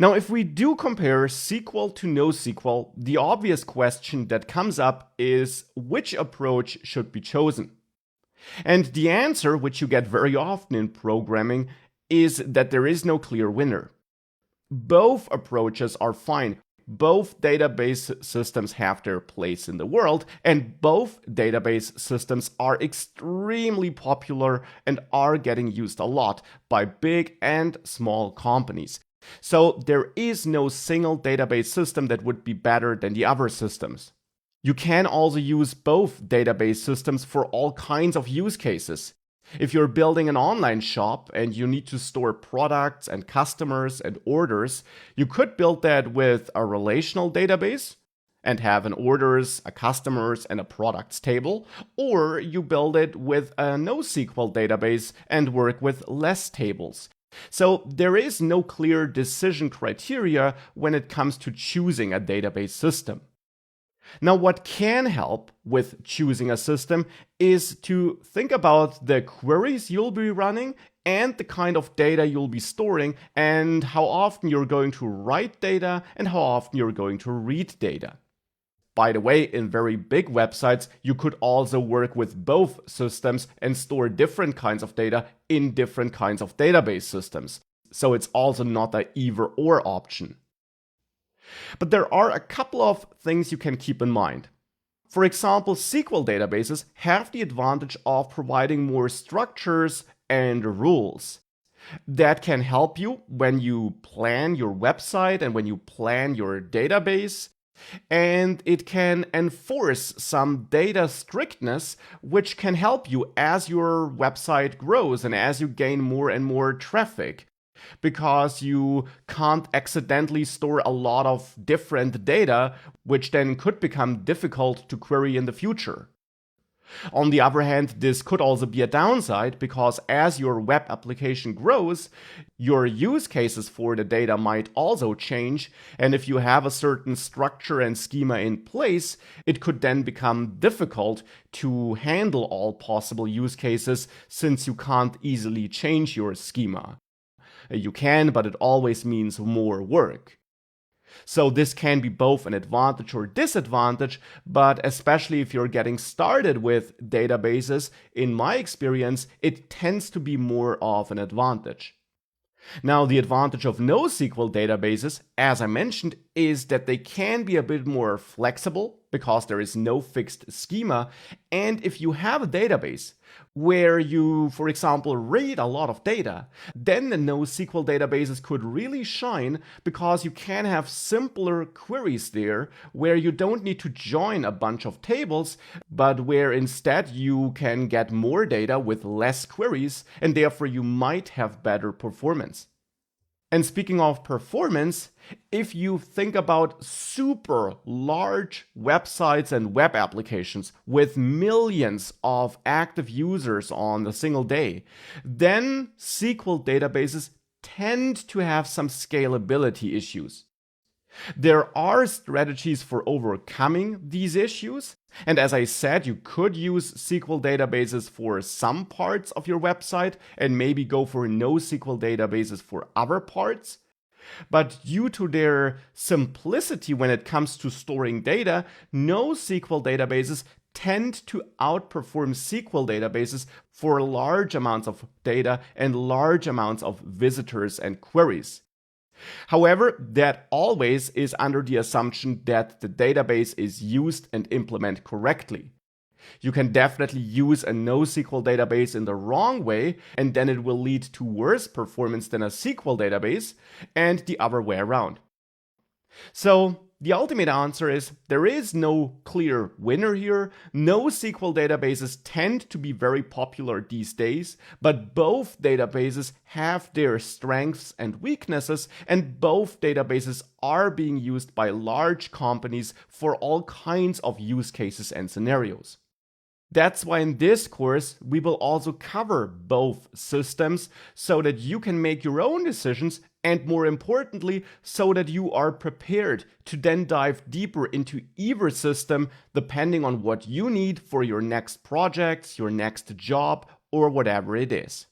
Now, if we do compare SQL to NoSQL, the obvious question that comes up is which approach should be chosen? And the answer, which you get very often in programming, is that there is no clear winner. Both approaches are fine. Both database systems have their place in the world, and both database systems are extremely popular and are getting used a lot by big and small companies. So there is no single database system that would be better than the other systems. You can also use both database systems for all kinds of use cases. If you're building an online shop and you need to store products and customers and orders, you could build that with a relational database and have an orders, a customers, and a products table, or you build it with a NoSQL database and work with less tables. So there is no clear decision criteria when it comes to choosing a database system. Now, what can help with choosing a system is to think about the queries you'll be running and the kind of data you'll be storing and how often you're going to write data and how often you're going to read data. By the way, in very big websites, you could also work with both systems and store different kinds of data in different kinds of database systems. So it's also not an either-or option. But there are a couple of things you can keep in mind. For example, SQL databases have the advantage of providing more structures and rules. That can help you when you plan your website and when you plan your database. And it can enforce some data strictness, which can help you as your website grows and as you gain more and more traffic, because you can't accidentally store a lot of different data, which then could become difficult to query in the future. On the other hand, this could also be a downside because as your web application grows, your use cases for the data might also change, and if you have a certain structure and schema in place, it could then become difficult to handle all possible use cases since you can't easily change your schema. You can, but it always means more work. So this can be both an advantage or disadvantage, but especially if you're getting started with databases, in my experience, it tends to be more of an advantage. Now, the advantage of NoSQL databases, as I mentioned, is that they can be a bit more flexible because there is no fixed schema. And if you have a database where you, for example, read a lot of data, then the NoSQL databases could really shine because you can have simpler queries there where you don't need to join a bunch of tables, but where instead you can get more data with less queries, and therefore you might have better performance. And speaking of performance, if you think about super large websites and web applications with millions of active users on a single day, then SQL databases tend to have some scalability issues. There are strategies for overcoming these issues, and as I said, you could use SQL databases for some parts of your website and maybe go for NoSQL databases for other parts. But due to their simplicity when it comes to storing data, NoSQL databases tend to outperform SQL databases for large amounts of data and large amounts of visitors and queries. However, that always is under the assumption that the database is used and implemented correctly. You can definitely use a NoSQL database in the wrong way, and then it will lead to worse performance than a SQL database, and the other way around. So, the ultimate answer is there is no clear winner here. NoSQL databases tend to be very popular these days, but both databases have their strengths and weaknesses, and both databases are being used by large companies for all kinds of use cases and scenarios. That's why in this course, we will also cover both systems so that you can make your own decisions, and more importantly, so that you are prepared to then dive deeper into either system depending on what you need for your next projects, your next job, or whatever it is.